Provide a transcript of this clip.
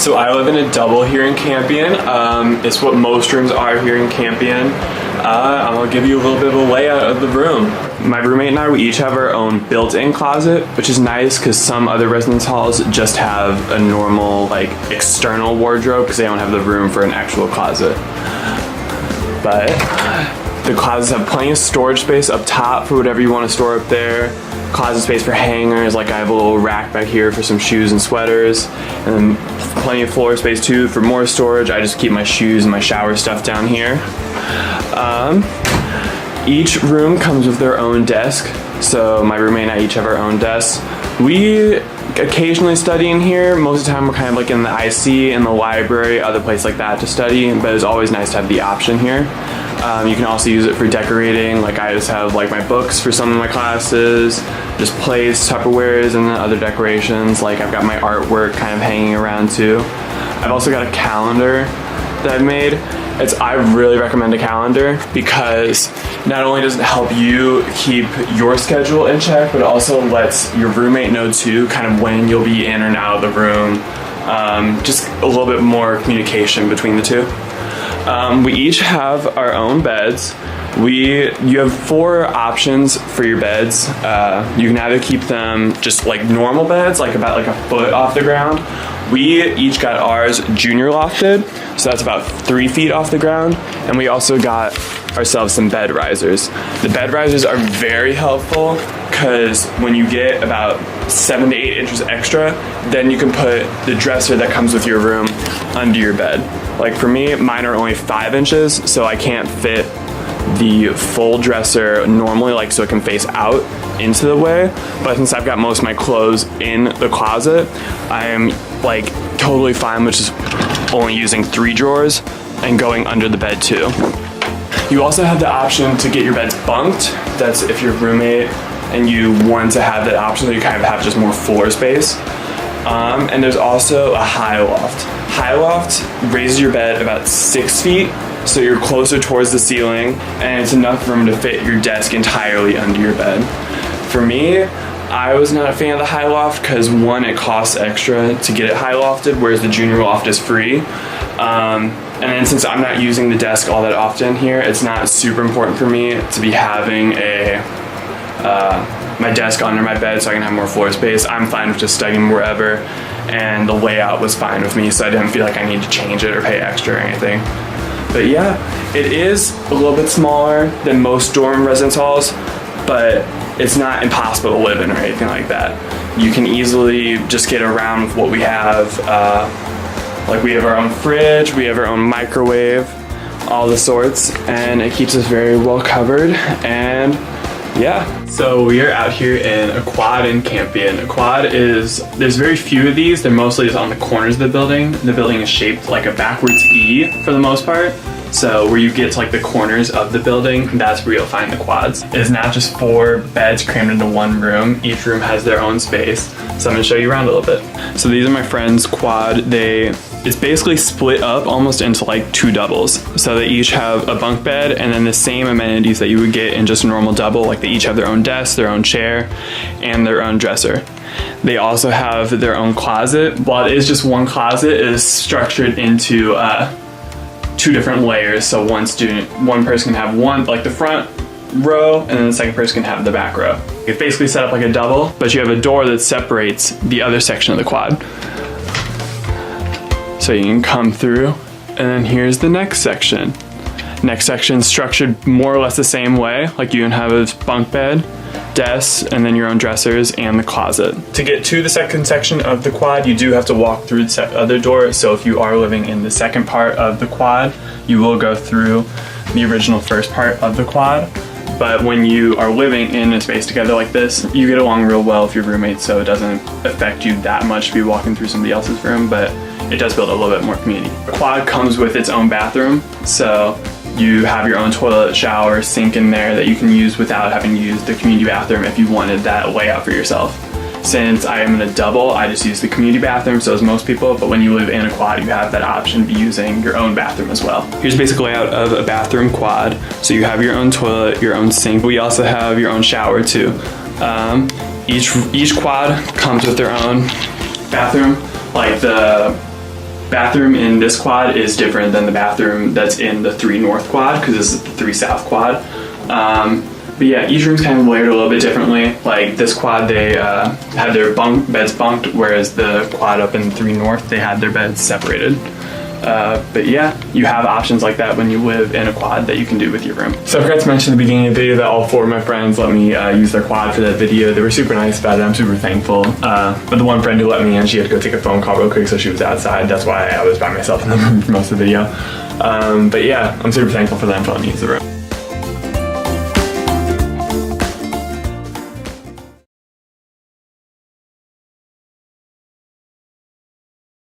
So I live in a double here in Campion. It's what most rooms are here in Campion. I'm gonna give you a little bit of a layout of the room. My roommate and I, we each have our own built-in closet, which is nice because some other residence halls just have a normal, like, external wardrobe because they don't have the room for an actual closet. But the closets have plenty of storage space up top for whatever you want to store up there. Closet space for hangers, like I have a little rack back here for some shoes and sweaters, and then plenty of floor space too for more storage. I just keep my shoes and my shower stuff down here. Each room comes with their own desk, so my roommate and I each have our own desks. We occasionally study in here. Most of the time we're kind of like in the IC, in the library, other places like that to study, but it's always nice to have the option here. You can also use it for decorating, like I just have like my books for some of my classes, just plates, Tupperwares, and then other decorations, like I've got my artwork kind of hanging around too. I've also got a calendar that I've made. I really recommend a calendar because not only does it help you keep your schedule in check, but it also lets your roommate know too, kind of when you'll be in and out of the room. Just a little bit more communication between the two. We each have our own beds. You have 4 options for your beds. You can either keep them just like normal beds, like about like a foot off the ground. We each got ours junior lofted, so that's about 3 feet off the ground. And we also got ourselves some bed risers. The bed risers are very helpful because when you get about 7 to 8 inches extra, then you can put the dresser that comes with your room under your bed. Like for me, mine are only 5 inches, so I can't fit the full dresser normally, like so it can face out into the way. But since I've got most of my clothes in the closet, I am like totally fine with just only using 3 drawers and going under the bed too. You also have the option to get your beds bunked. That's if you're a roommate and you want to have that option, so you kind of have just more floor space. And there's also a high loft. High loft raises your bed about 6 feet, so you're closer towards the ceiling, and it's enough room to fit your desk entirely under your bed. For me, I was not a fan of the high loft because 1, it costs extra to get it high lofted, whereas the junior loft is free. And then since I'm not using the desk all that often here, it's not super important for me to be having my desk under my bed so I can have more floor space. I'm fine with just studying wherever, and the layout was fine with me, so I didn't feel like I need to change it or pay extra or anything. But yeah, it is a little bit smaller than most dorm residence halls, but it's not impossible to live in or anything like that. You can easily just get around with what we have. Like we have our own fridge, we have our own microwave, all the sorts, and it keeps us very well covered. And yeah, so we are out here in a quad in Campion. A quad there's very few of these. They're mostly just on the corners of the building. The building is shaped like a backwards E for the most part. So where you get to like the corners of the building, that's where you'll find the quads. It is not just 4 beds crammed into one room. Each room has their own space. So I'm gonna show you around a little bit. So these are my friend's quad. It's basically split up almost into like 2 doubles. So they each have a bunk bed and then the same amenities that you would get in just a normal double. Like they each have their own desk, their own chair, and their own dresser. They also have their own closet. While it is just one closet, it is structured into 2 different layers. So one person can have one, like the front row, and then the second person can have the back row. It's basically set up like a double, but you have a door that separates the other section of the quad. So you can come through, and then here's the next section. Next section structured more or less the same way. Like you can have a bunk bed, desks, and then your own dressers and the closet. To get to the second section of the quad, you do have to walk through the other door. So if you are living in the second part of the quad, you will go through the original first part of the quad. But when you are living in a space together like this, you get along real well with your roommates, so it doesn't affect you that much to be walking through somebody else's room, but it does build a little bit more community. The quad comes with its own bathroom, so you have your own toilet, shower, sink in there that you can use without having to use the community bathroom if you wanted that layout for yourself. Since I am in a double, I just use the community bathroom, so as most people, but when you live in a quad, you have that option of using your own bathroom as well. Here's a basic layout of a bathroom quad. So you have your own toilet, your own sink. We also have your own shower too. Each quad comes with their own bathroom. Like bathroom in this quad is different than the bathroom that's in the 3 North quad, because this is the 3 South quad. But yeah, each room's kind of layered a little bit differently. Like this quad, they had their beds bunked, whereas the quad up in 3 North, they had their beds separated. But yeah, you have options like that when you live in a quad that you can do with your room. So I forgot to mention at the beginning of the video that all 4 of my friends let me use their quad for that video. They were super nice about it. I'm super thankful. But the one friend who let me in, she had to go take a phone call real quick, so she was outside. That's why I was by myself in the room for most of the video. But yeah, I'm super thankful for them for letting me use the room.